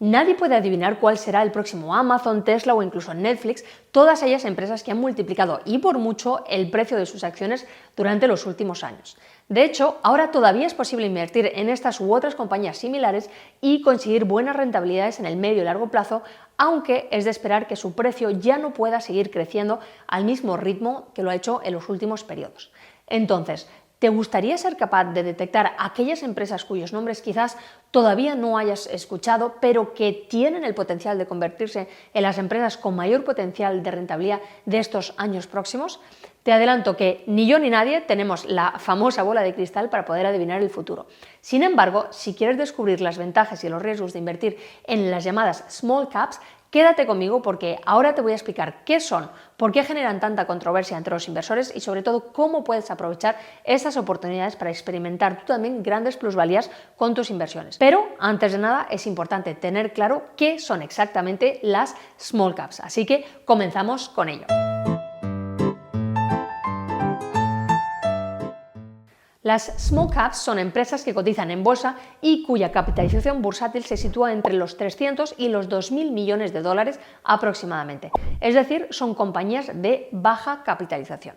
Nadie puede adivinar cuál será el próximo Amazon, Tesla o incluso Netflix, todas ellas empresas que han multiplicado y por mucho el precio de sus acciones durante los últimos años. De hecho, ahora todavía es posible invertir en estas u otras compañías similares y conseguir buenas rentabilidades en el medio y largo plazo, aunque es de esperar que su precio ya no pueda seguir creciendo al mismo ritmo que lo ha hecho en los últimos periodos. Entonces, ¿te gustaría ser capaz de detectar aquellas empresas cuyos nombres quizás todavía no hayas escuchado, pero que tienen el potencial de convertirse en las empresas con mayor potencial de rentabilidad de estos años próximos? Te adelanto que ni yo ni nadie tenemos la famosa bola de cristal para poder adivinar el futuro. Sin embargo, si quieres descubrir las ventajas y los riesgos de invertir en las llamadas small caps, quédate conmigo porque ahora te voy a explicar qué son, por qué generan tanta controversia entre los inversores y sobre todo cómo puedes aprovechar estas oportunidades para experimentar tú también grandes plusvalías con tus inversiones. Pero antes de nada es importante tener claro qué son exactamente las small caps, así que comenzamos con ello. Las small caps son empresas que cotizan en bolsa y cuya capitalización bursátil se sitúa entre los 300 y los 2.000 millones de dólares aproximadamente. Es decir, son compañías de baja capitalización.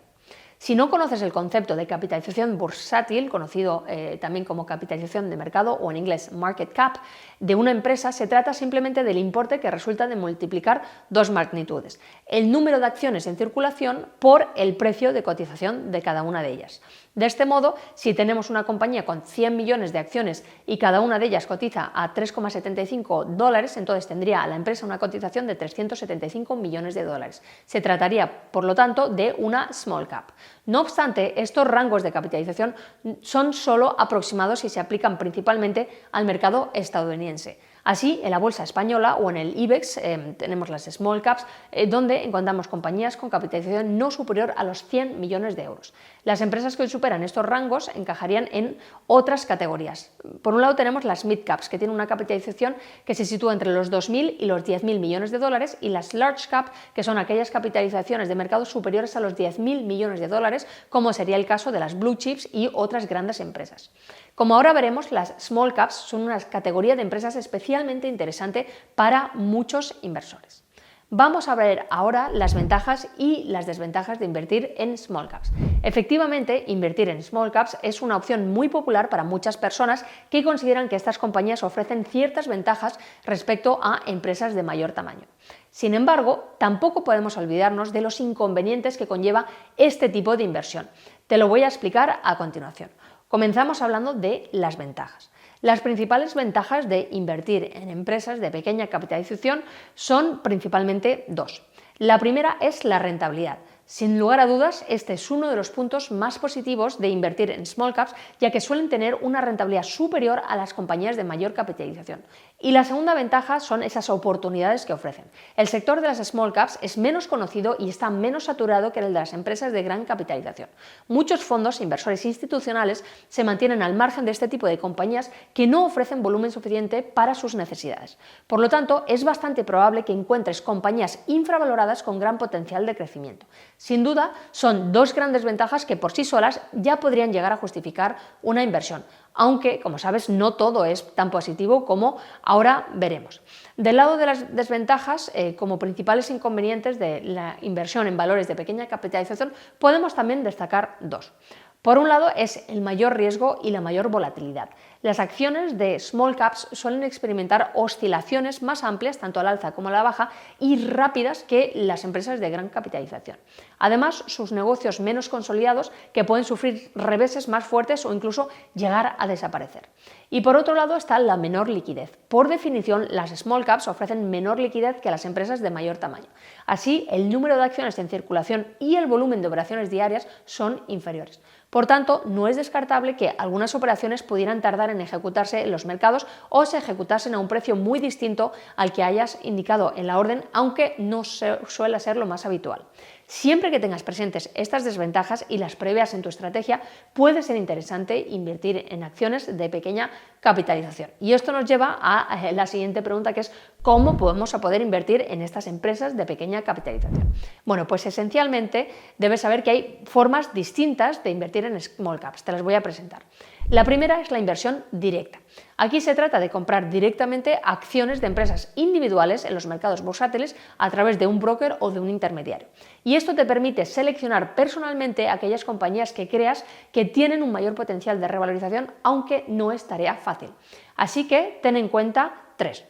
Si no conoces el concepto de capitalización bursátil, conocido también como capitalización de mercado o en inglés market cap, de una empresa, se trata simplemente del importe que resulta de multiplicar dos magnitudes: el número de acciones en circulación por el precio de cotización de cada una de ellas. De este modo, si tenemos una compañía con 100 millones de acciones y cada una de ellas cotiza a 3,75 dólares, entonces tendría la empresa una cotización de 375 millones de dólares. Se trataría, por lo tanto, de una small cap. No obstante, estos rangos de capitalización son solo aproximados y se aplican principalmente al mercado estadounidense. Así, en la bolsa española o en el IBEX tenemos las small caps, donde encontramos compañías con capitalización no superior a los 100 millones de euros. Las empresas que superan estos rangos encajarían en otras categorías. Por un lado tenemos las mid caps, que tienen una capitalización que se sitúa entre los 2.000 y los 10.000 millones de dólares, y las large cap, que son aquellas capitalizaciones de mercado superiores a los 10.000 millones de dólares, como sería el caso de las blue chips y otras grandes empresas. Como ahora veremos, las small caps son una categoría de empresas especialmente interesante para muchos inversores. Vamos a ver ahora las ventajas y las desventajas de invertir en small caps. Efectivamente, invertir en small caps es una opción muy popular para muchas personas que consideran que estas compañías ofrecen ciertas ventajas respecto a empresas de mayor tamaño. Sin embargo, tampoco podemos olvidarnos de los inconvenientes que conlleva este tipo de inversión. Te lo voy a explicar a continuación. Comenzamos hablando de las ventajas. Las principales ventajas de invertir en empresas de pequeña capitalización son principalmente dos. La primera es la rentabilidad. Sin lugar a dudas, este es uno de los puntos más positivos de invertir en small caps, ya que suelen tener una rentabilidad superior a las compañías de mayor capitalización. Y la segunda ventaja son esas oportunidades que ofrecen. El sector de las small caps es menos conocido y está menos saturado que el de las empresas de gran capitalización. Muchos fondos, inversores institucionales, se mantienen al margen de este tipo de compañías que no ofrecen volumen suficiente para sus necesidades. Por lo tanto, es bastante probable que encuentres compañías infravaloradas con gran potencial de crecimiento. Sin duda, son dos grandes ventajas que por sí solas ya podrían llegar a justificar una inversión, aunque, como sabes, no todo es tan positivo como ahora veremos. Del lado de las desventajas, como principales inconvenientes de la inversión en valores de pequeña capitalización, podemos también destacar dos. Por un lado es el mayor riesgo y la mayor volatilidad. Las acciones de small caps suelen experimentar oscilaciones más amplias, tanto al alza como a la baja, y rápidas que las empresas de gran capitalización. Además, sus negocios menos consolidados que pueden sufrir reveses más fuertes o incluso llegar a desaparecer. Y por otro lado está la menor liquidez. Por definición, las small caps ofrecen menor liquidez que las empresas de mayor tamaño. Así, el número de acciones en circulación y el volumen de operaciones diarias son inferiores. Por tanto, no es descartable que algunas operaciones pudieran tardar en ejecutarse en los mercados o se ejecutasen a un precio muy distinto al que hayas indicado en la orden, aunque no suele ser lo más habitual. Siempre que tengas presentes estas desventajas y las preveas en tu estrategia, puede ser interesante invertir en acciones de pequeña capitalización. Y esto nos lleva a la siguiente pregunta, que es ¿cómo podemos poder invertir en estas empresas de pequeña capitalización? Bueno, pues esencialmente debes saber que hay formas distintas de invertir en small caps. Te las voy a presentar. La primera es la inversión directa. Aquí se trata de comprar directamente acciones de empresas individuales en los mercados bursátiles a través de un broker o de un intermediario. Y esto te permite seleccionar personalmente aquellas compañías que creas que tienen un mayor potencial de revalorización, aunque no es tarea fácil. Así que ten en cuenta tres.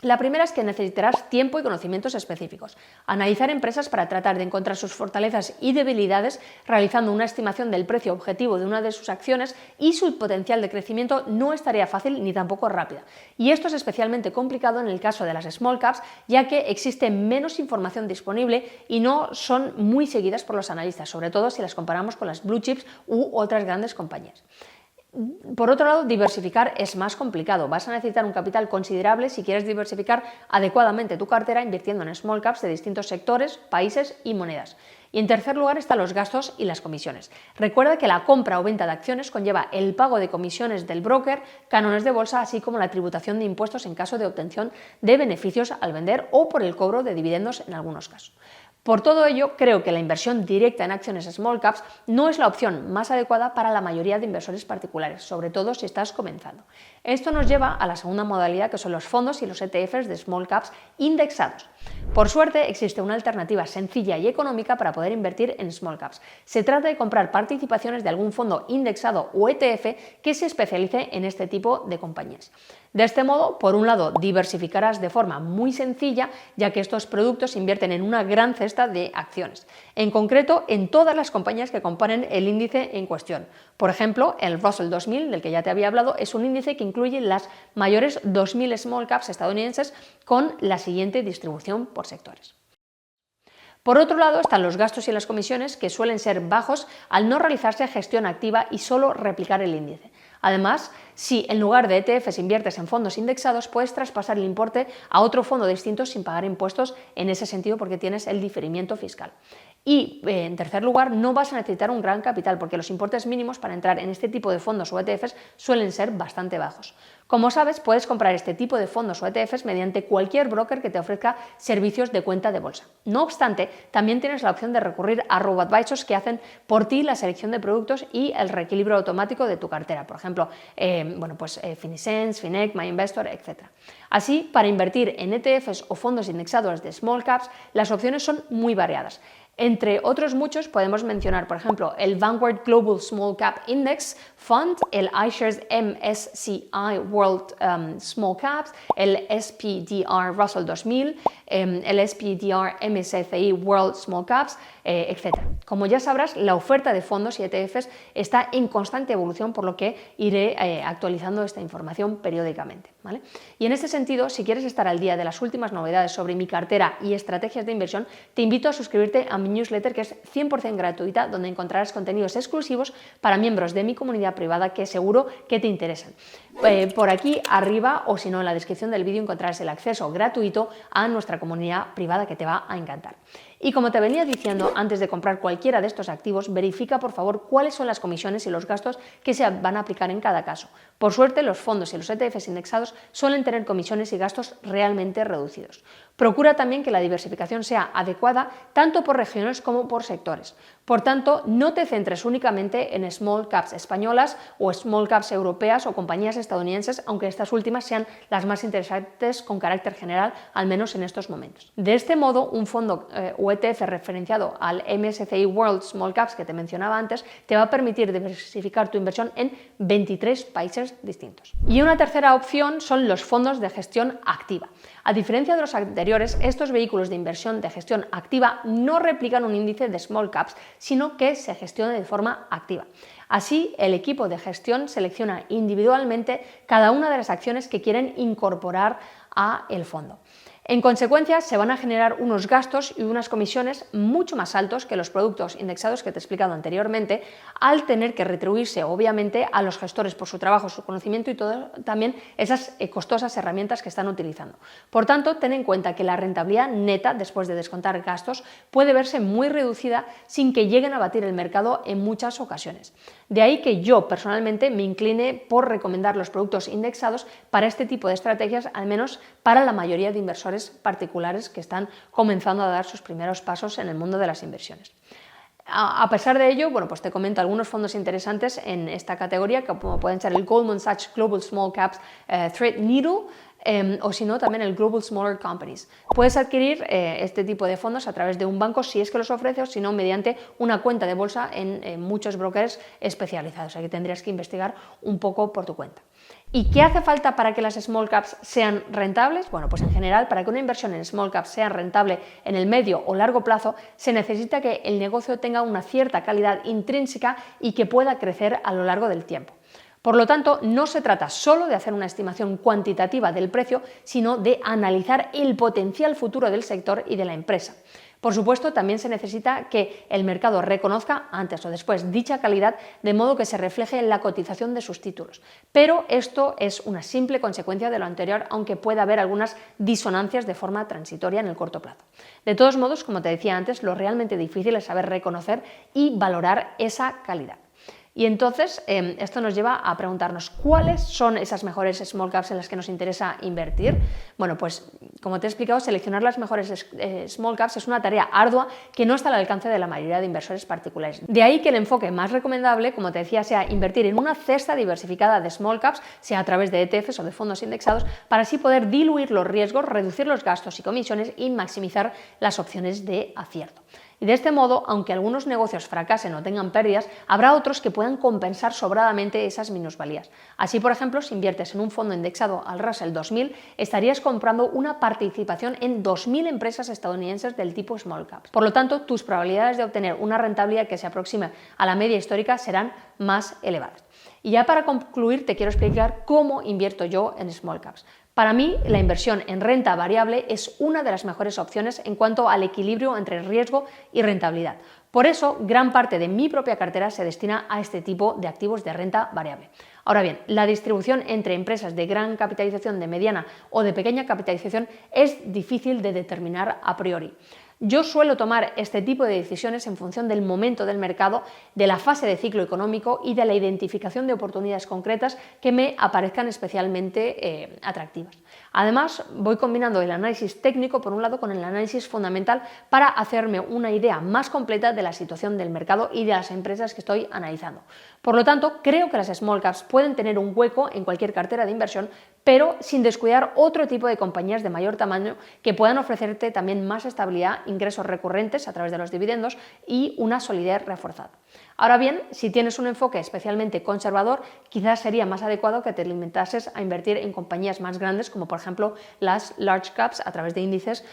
La primera es que necesitarás tiempo y conocimientos específicos. Analizar empresas para tratar de encontrar sus fortalezas y debilidades, realizando una estimación del precio objetivo de una de sus acciones y su potencial de crecimiento no es tarea fácil ni tampoco rápida. Y esto es especialmente complicado en el caso de las small caps, ya que existe menos información disponible y no son muy seguidas por los analistas, sobre todo si las comparamos con las blue chips u otras grandes compañías. Por otro lado, diversificar es más complicado. Vas a necesitar un capital considerable si quieres diversificar adecuadamente tu cartera invirtiendo en small caps de distintos sectores, países y monedas. Y en tercer lugar están los gastos y las comisiones. Recuerda que la compra o venta de acciones conlleva el pago de comisiones del broker, cánones de bolsa, así como la tributación de impuestos en caso de obtención de beneficios al vender o por el cobro de dividendos en algunos casos. Por todo ello, creo que la inversión directa en acciones small caps no es la opción más adecuada para la mayoría de inversores particulares, sobre todo si estás comenzando. Esto nos lleva a la segunda modalidad, que son los fondos y los ETFs de small caps indexados. Por suerte, existe una alternativa sencilla y económica para poder invertir en small caps. Se trata de comprar participaciones de algún fondo indexado o ETF que se especialice en este tipo de compañías. De este modo, por un lado, diversificarás de forma muy sencilla, ya que estos productos invierten en una gran cesta de acciones, en concreto en todas las compañías que componen el índice en cuestión. Por ejemplo, el Russell 2000, del que ya te había hablado, es un índice que incluye las mayores 2000 small caps estadounidenses con la siguiente distribución por sectores. Por otro lado están los gastos y las comisiones, que suelen ser bajos al no realizarse gestión activa y solo replicar el índice. Además, si en lugar de ETFs inviertes en fondos indexados, puedes traspasar el importe a otro fondo distinto sin pagar impuestos en ese sentido, porque tienes el diferimiento fiscal. Y en tercer lugar, no vas a necesitar un gran capital, porque los importes mínimos para entrar en este tipo de fondos o ETFs suelen ser bastante bajos. Como sabes, puedes comprar este tipo de fondos o ETFs mediante cualquier broker que te ofrezca servicios de cuenta de bolsa. No obstante, también tienes la opción de recurrir a robo-advisors que hacen por ti la selección de productos y el reequilibrio automático de tu cartera. Por ejemplo, Finesense, Finec, MyInvestor, etc. Así, para invertir en ETFs o fondos indexados de small caps, las opciones son muy variadas. Entre otros muchos podemos mencionar, por ejemplo, el Vanguard Global Small Cap Index Fund, el iShares MSCI World Small Caps, el SPDR Russell 2000, el SPDR MSCI World Small Caps, etc. Como ya sabrás, la oferta de fondos y ETFs está en constante evolución, por lo que iré actualizando esta información periódicamente, ¿vale? Y en este sentido, si quieres estar al día de las últimas novedades sobre mi cartera y estrategias de inversión, te invito a suscribirte a mi newsletter, que es 100% gratuita, donde encontrarás contenidos exclusivos para miembros de mi comunidad privada que seguro que te interesan. Por aquí arriba, o si no en la descripción del vídeo, encontrarás el acceso gratuito a nuestra comunidad privada, que te va a encantar. Y como te venía diciendo, antes de comprar cualquiera de estos activos, verifica por favor cuáles son las comisiones y los gastos que se van a aplicar en cada caso. Por suerte, los fondos y los ETFs indexados suelen tener comisiones y gastos realmente reducidos. Procura también que la diversificación sea adecuada tanto por regiones como por sectores. Por tanto, no te centres únicamente en small caps españolas o small caps europeas o compañías estadounidenses, aunque estas últimas sean las más interesantes con carácter general, al menos en estos momentos. De este modo, un fondo o ETF referenciado al MSCI World Small Caps que te mencionaba antes te va a permitir diversificar tu inversión en 23 países distintos. Y una tercera opción son los fondos de gestión activa. A diferencia de los anteriores, estos vehículos de inversión de gestión activa no replican un índice de small caps, sino que se gestiona de forma activa. Así, el equipo de gestión selecciona individualmente cada una de las acciones que quieren incorporar a el fondo. En consecuencia, se van a generar unos gastos y unas comisiones mucho más altos que los productos indexados que te he explicado anteriormente, al tener que retribuirse obviamente a los gestores por su trabajo, su conocimiento y también esas costosas herramientas que están utilizando. Por tanto, ten en cuenta que la rentabilidad neta, después de descontar gastos, puede verse muy reducida sin que lleguen a batir el mercado en muchas ocasiones. De ahí que yo personalmente me incline por recomendar los productos indexados para este tipo de estrategias, al menos para la mayoría de inversores particulares que están comenzando a dar sus primeros pasos en el mundo de las inversiones. A pesar de ello, bueno, pues te comento algunos fondos interesantes en esta categoría, como pueden ser el Goldman Sachs Global Small Caps Threadneedle, o si no, también el Global Smaller Companies. Puedes adquirir este tipo de fondos a través de un banco si es que los ofrece, o si no, mediante una cuenta de bolsa en muchos brokers especializados. Aquí tendrías que investigar un poco por tu cuenta. ¿Y qué hace falta para que las small caps sean rentables? Bueno, pues en general, para que una inversión en small caps sea rentable en el medio o largo plazo, se necesita que el negocio tenga una cierta calidad intrínseca y que pueda crecer a lo largo del tiempo. Por lo tanto, no se trata solo de hacer una estimación cuantitativa del precio, sino de analizar el potencial futuro del sector y de la empresa. Por supuesto, también se necesita que el mercado reconozca antes o después dicha calidad, de modo que se refleje en la cotización de sus títulos. Pero esto es una simple consecuencia de lo anterior, aunque pueda haber algunas disonancias de forma transitoria en el corto plazo. De todos modos, como te decía antes, lo realmente difícil es saber reconocer y valorar esa calidad. Y entonces esto nos lleva a preguntarnos cuáles son esas mejores small caps en las que nos interesa invertir. Bueno, pues como te he explicado, seleccionar las mejores small caps es una tarea ardua que no está al alcance de la mayoría de inversores particulares. De ahí que el enfoque más recomendable, como te decía, sea invertir en una cesta diversificada de small caps, sea a través de ETFs o de fondos indexados, para así poder diluir los riesgos, reducir los gastos y comisiones y maximizar las opciones de acierto. Y de este modo, aunque algunos negocios fracasen o tengan pérdidas, habrá otros que puedan compensar sobradamente esas minusvalías. Así, por ejemplo, si inviertes en un fondo indexado al Russell 2000, estarías comprando una participación en 2.000 empresas estadounidenses del tipo small cap. Por lo tanto, tus probabilidades de obtener una rentabilidad que se aproxime a la media histórica serán más elevadas. Y ya para concluir, te quiero explicar cómo invierto yo en small caps. Para mí, la inversión en renta variable es una de las mejores opciones en cuanto al equilibrio entre riesgo y rentabilidad. Por eso, gran parte de mi propia cartera se destina a este tipo de activos de renta variable. Ahora bien, la distribución entre empresas de gran capitalización, de mediana o de pequeña capitalización es difícil de determinar a priori. Yo suelo tomar este tipo de decisiones en función del momento del mercado, de la fase de ciclo económico y de la identificación de oportunidades concretas que me aparezcan especialmente atractivas. Además, voy combinando el análisis técnico, por un lado, con el análisis fundamental para hacerme una idea más completa de la situación del mercado y de las empresas que estoy analizando. Por lo tanto, creo que las small caps pueden tener un hueco en cualquier cartera de inversión, pero sin descuidar otro tipo de compañías de mayor tamaño que puedan ofrecerte también más estabilidad, ingresos recurrentes a través de los dividendos y una solidez reforzada. Ahora bien, si tienes un enfoque especialmente conservador, quizás sería más adecuado que te limitases a invertir en compañías más grandes, como por ejemplo las large caps a través de índices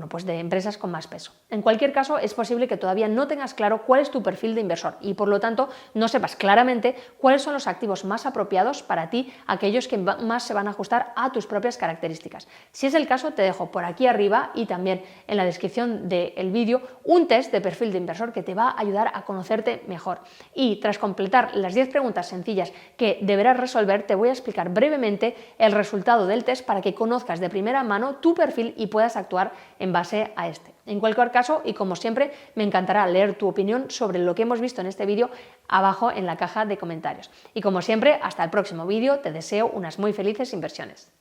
pues de empresas con más peso. En cualquier caso, es posible que todavía no tengas claro cuál es tu perfil de inversor y por lo tanto no sepas claramente cuáles son los activos más apropiados para ti, aquellos que más se van a ajustar a tus propias características. Si es el caso, te dejo por aquí arriba y también en la descripción del vídeo un test de perfil de inversor que te va a ayudar a conocerte mejor. Y tras completar las 10 preguntas sencillas que deberás resolver, te voy a explicar brevemente el resultado del test para que conozcas de primera mano tu perfil y puedas actuar en base a este. En cualquier caso, y como siempre, me encantará leer tu opinión sobre lo que hemos visto en este vídeo abajo en la caja de comentarios. Y como siempre, hasta el próximo vídeo, te deseo unas muy felices inversiones.